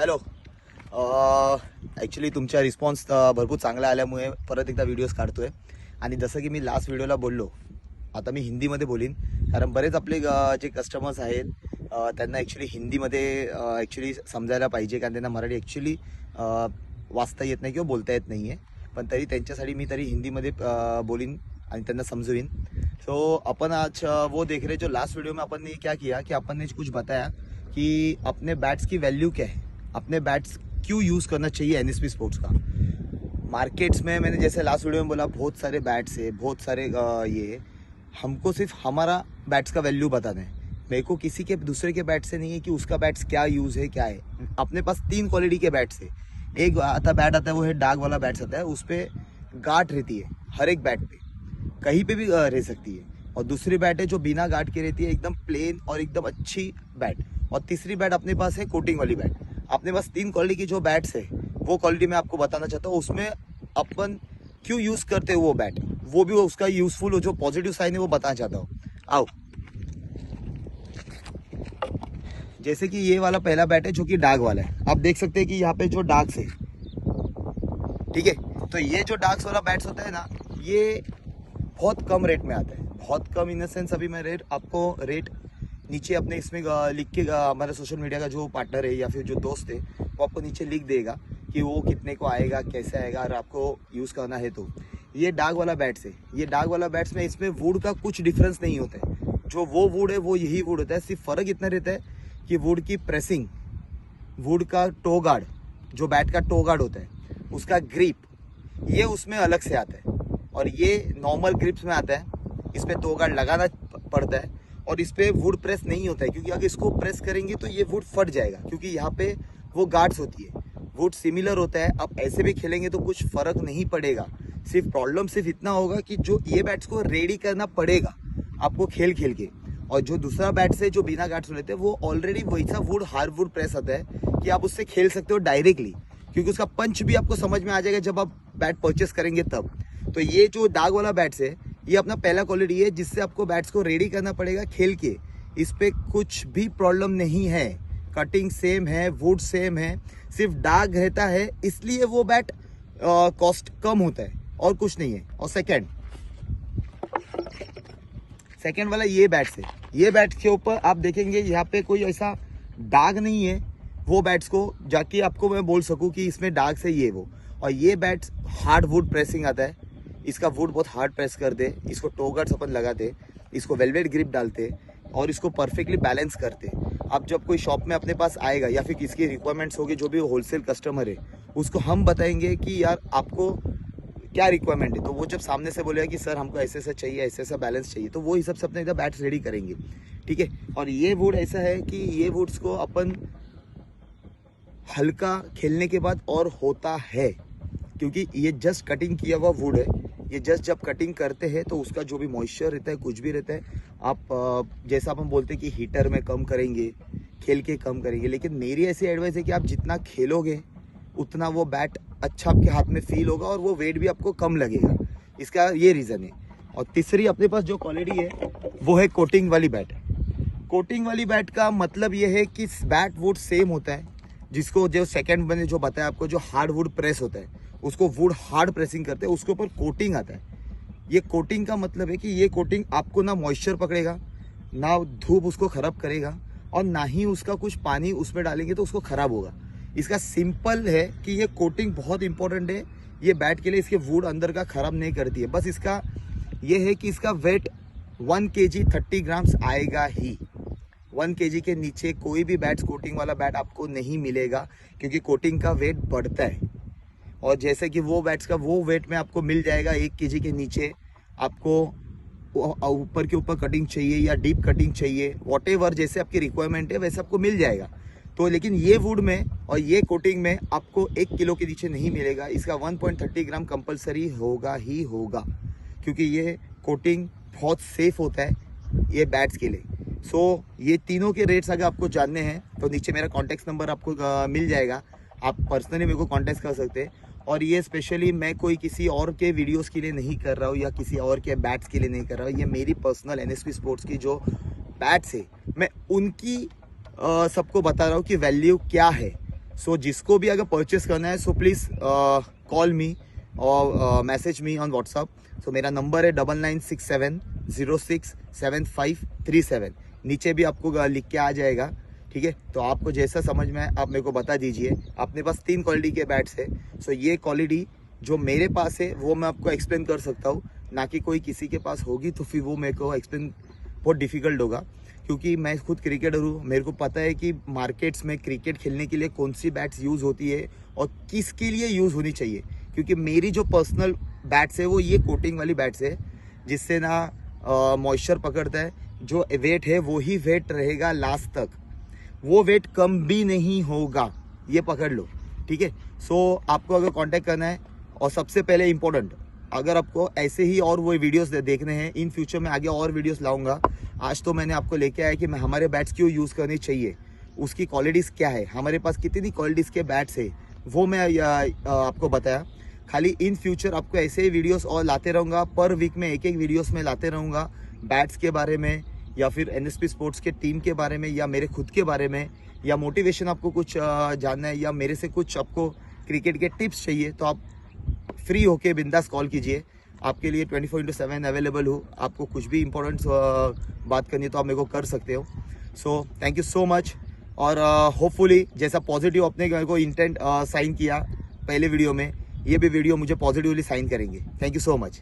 Hello. Actually तुमचा response भरपूर चांगला आल्यामुळे परत एकदा व्हिडिओज काढतोय. आणि जसं की मी लास्ट व्हिडिओला बोललो, आता मी हिंदीमध्ये बोलीन, कारण बरेच आपले जे कस्टमर्स आहेत त्यांना ॲक्च्युली हिंदीमध्ये ॲक्च्युली समजायला पाहिजे, कारण त्यांना मराठी ॲक्च्युली वाचता येत नाही किंवा बोलता येत नाही आहे. पण तरी त्यांच्यासाठी मी तरी हिंदीमध्ये बोलीन आणि त्यांना समजवीन. सो अपन आज वो देख रहे, जो लास्ट वीडियो में अपन ने क्या किया कि अपन ने कुछ बताया कि अपने बैट्स की वैल्यू क्या है, अपने बैट्स क्यों यूज़ करना चाहिए एनएसपी स्पोर्ट्स का. मार्केट्स में मैंने जैसे लास्ट वीडियो में बोला, बहुत सारे बैट्स है, बहुत सारे ये, हमको सिर्फ हमारा बैट्स का वैल्यू बताना है. मेरे को किसी के दूसरे के बैट से नहीं है कि उसका बैट्स क्या यूज़ है क्या है. अपने पास 3 क्वालिटी के बैट्स है. एक बैट आता है, वो है डार्क वाला बैट्स आता है, उस पर गार्ड रहती है हर एक बैट पे, कहीं पे भी रह सकती है. और दूसरी बैट है जो बिना गार्ड के रहती है, एकदम प्लेन और एकदम अच्छी बैट. और तीसरी बैट अपने पास है कोटिंग वाली बैट. अपने पास 3 क्वालिटी की जो बैट्स है, वो क्वालिटी मैं आपको बताना चाहता हूँ. उसमें अपन क्यों यूज़ करते हैं वो बैट, वो भी उसका यूज़फुल जो पॉजिटिव साइन है वो बताना चाहता हूँ. आओ. जैसे कि ये वाला पहला बैट है जो कि डार्क वाला है. आप देख सकते हैं कि यहाँ पे जो डार्क्स है, ठीक है. तो ये जो डार्क्स वाला बैट्स होता है ना, ये बहुत कम रेट में आता है. बहुत कम इन द सेंस, अभी मैं आपको रेट नीचे अपने इसमें लिख के, हमारा सोशल मीडिया का जो पार्टनर है या फिर जो दोस्त है वो आपको नीचे लिख देगा कि वो कितने को आएगा, कैसे आएगा, और आपको यूज़ करना है. तो ये डार्क वाला बैट्स है. ये डार्क वाला बैट्स में इसमें वुड का कुछ डिफरेंस नहीं होता है. जो वो वुड है वो यही वुड होता है. सिर्फ फ़र्क इतना रहता है कि वुड की प्रेसिंग, वुड का टो गार्ड, जो बैट का टो गार्ड होता है, उसका ग्रिप, ये उसमें अलग से आता है. और ये नॉर्मल ग्रिप्स में आता है. इस पर टो गार्ड लगाना पड़ता है और इस पर वुड प्रेस नहीं होता है, क्योंकि अगर इसको प्रेस करेंगे तो ये वुड फट जाएगा, क्योंकि यहाँ पे वो गार्ड्स होती है. वुड सिमिलर होता है. अब ऐसे भी खेलेंगे तो कुछ फ़र्क नहीं पड़ेगा. सिर्फ प्रॉब्लम सिर्फ इतना होगा कि जो ये बैट्स को रेडी करना पड़ेगा आपको खेल खेल के. और जो दूसरा बैट से जो बिना गार्ड्स लेते हैं, वो ऑलरेडी वैसा वुड हार्ड वुड प्रेस आता है कि आप उससे खेल सकते हो डायरेक्टली, क्योंकि उसका पंच भी आपको समझ में आ जाएगा जब आप बैट परचेस करेंगे तब. तो ये जो डार्क वाला बैट्स है, ये अपना पहला क्वालिटी है जिससे आपको बैट्स को रेडी करना पड़ेगा खेल के. इस पर कुछ भी प्रॉब्लम नहीं है. कटिंग सेम है, वुड सेम है, सिर्फ डार्क रहता है, इसलिए वो बैट कॉस्ट कम होता है और कुछ नहीं है. और सेकंड वाला ये बैट्स है. ये बैट के ऊपर आप देखेंगे यहाँ पे कोई ऐसा दाग नहीं है. वो बैट्स को जाके आपको मैं बोल सकूँ कि इसमें दाग से ये वो. और ये बैट्स हार्ड वुड प्रेसिंग आता है. इसका वुड बहुत हार्ड प्रेस करते, इसको टो गार्ड्स अपन लगाते, इसको वेलवेट ग्रिप डालते और इसको परफेक्टली बैलेंस करते. अब जब कोई शॉप में अपने पास आएगा या फिर किसकी रिक्वायरमेंट्स होगी, जो भी होलसेल कस्टमर है, उसको हम बताएंगे कि यार आपको क्या रिक्वायरमेंट है. तो वो जब सामने से बोलेगा कि सर हमको ऐसे ऐसा चाहिए, ऐसे ऐसा बैलेंस चाहिए, तो वो हिसाब से अपने इधर बैट्स रेडी करेंगे. ठीक है. और ये वुड ऐसा है कि ये वुड्स को अपन हल्का खेलने के बाद और होता है, क्योंकि ये जस्ट कटिंग किया हुआ वुड है. ये जस्ट जब कटिंग करते हैं तो उसका जो भी मॉइस्चर रहता है, कुछ भी रहता है, आप जैसा अपन बोलते हैं कि हीटर में कम करेंगे, खेल के कम करेंगे. लेकिन मेरी ऐसी एडवाइस है कि आप जितना खेलोगे उतना वो बैट अच्छा आपके हाथ में फील होगा और वो वेट भी आपको कम लगेगा. इसका ये रीज़न है. और तीसरी अपने पास जो क्वालिटी है वो है कोटिंग वाली बैट. कोटिंग वाली बैट का मतलब ये है कि बैट वुड सेम होता है, जिसको जो सेकंड मैंने जो बताया आपको, जो हार्ड वुड प्रेस होता है, उसको वुड हार्ड प्रेसिंग करते हैं, उसके ऊपर कोटिंग आता है. ये कोटिंग का मतलब है कि ये कोटिंग आपको ना मॉइस्चर पकड़ेगा, ना धूप उसको ख़राब करेगा, और ना ही उसका कुछ पानी उसमें डालेंगे तो उसको ख़राब होगा. इसका सिंपल है कि ये कोटिंग बहुत इंपॉर्टेंट है ये बैट के लिए. इसके वुड अंदर का ख़राब नहीं करती है. बस इसका ये है कि इसका वेट 1 kg 30 ग्राम्स आएगा ही. 1 kg के नीचे कोई भी बैट्स कोटिंग वाला बैट आपको नहीं मिलेगा, क्योंकि कोटिंग का वेट बढ़ता है. और जैसे कि वो बैट्स का वो वेट में आपको मिल जाएगा 1 kg के नीचे. आपको ऊपर के ऊपर कटिंग चाहिए या डीप कटिंग चाहिए, वॉटेवर जैसे आपकी रिक्वायरमेंट है वैसे आपको मिल जाएगा. तो लेकिन ये वुड में और ये कोटिंग में आपको 1 किलो के नीचे नहीं मिलेगा. इसका 1.30 ग्राम कंपलसरी होगा ही होगा, क्योंकि ये कोटिंग बहुत सेफ होता है ये बैट्स के लिए. सो ये तीनों के रेट्स अगर आपको जानने हैं तो नीचे मेरा कॉन्टैक्ट नंबर आपको मिल जाएगा. आप पर्सनली मेरे को कॉन्टैक्ट कर सकते हैं. और ये स्पेशली मैं कोई किसी और के वीडियोस के लिए नहीं कर रहा हूँ या किसी और के बैट्स के लिए नहीं कर रहा हूँ. ये मेरी पर्सनल एनएसपी स्पोर्ट्स की जो बैट्स है, मैं उनकी सबको बता रहा हूँ कि वैल्यू क्या है. सो जिसको भी अगर परचेस करना है सो प्लीज़ कॉल मी और मैसेज मी ऑन व्हाट्सअप। सो मेरा नंबर है 9967067537। नीचे भी आपको लिख के आ जाएगा, ठीक है। तो आपको जैसा समझ में आए आप मेरे को बता दीजिए। अपने पास 3 क्वालिटी के बैट्स है। सो ये क्वालिटी जो मेरे पास है वो मैं आपको एक्सप्लेन कर सकता हूँ, ना कि कोई किसी के पास होगी तो फिर वो मेरे को एक्सप्लेन बहुत डिफिकल्ट होगा, क्योंकि मैं खुद क्रिकेटर हूँ। मेरे को पता है कि मार्केट्स में क्रिकेट खेलने के लिए कौन सी बैट्स यूज़ होती है और किसके लिए यूज़ होनी चाहिए। क्योंकि मेरी जो पर्सनल बैट्स है वो ये कोटिंग वाली बैट्स है, जिससे ना मॉइस्चर पकड़ता है। जो वेट है वो ही वेट रहेगा लास्ट तक, वो वेट कम भी नहीं होगा, ये पकड़ लो, ठीक है। सो आपको अगर कांटेक्ट करना है, और सबसे पहले इम्पोर्टेंट, अगर आपको ऐसे ही और वो वीडियोस देखने हैं, इन फ्यूचर में आगे और वीडियोस लाऊंगा। आज तो मैंने आपको लेके आया कि मैं हमारे बैट्स क्यों यूज़ करनी चाहिए, उसकी क्वालिटीज़ क्या है, हमारे पास कितनी क्वालिटीज़ के बैट्स है, वो मैं आपको बताया। खाली इन फ्यूचर आपको ऐसे ही वीडियोस और लाते रहूँगा। पर वीक में एक वीडियोस में लाते रहूँगा, बैट्स के बारे में या फिर NSP स्पोर्ट्स के टीम के बारे में या मेरे खुद के बारे में, या मोटिवेशन आपको कुछ जानना है या मेरे से कुछ आपको क्रिकेट के टिप्स चाहिए, तो आप फ्री होके बिंदास कॉल कीजिए। आपके लिए 24/7 अवेलेबल हूँ। आपको कुछ भी इंपॉर्टेंट बात करनी है तो आप मेरे को कर सकते हो। So thank you so much. और होपफुली जैसा पॉजिटिव अपने मेरे को इंटेंट साइन किया पहले वीडियो में, ये भी वीडियो मुझे पॉजिटिवली साइन करेंगे। Thank you so much.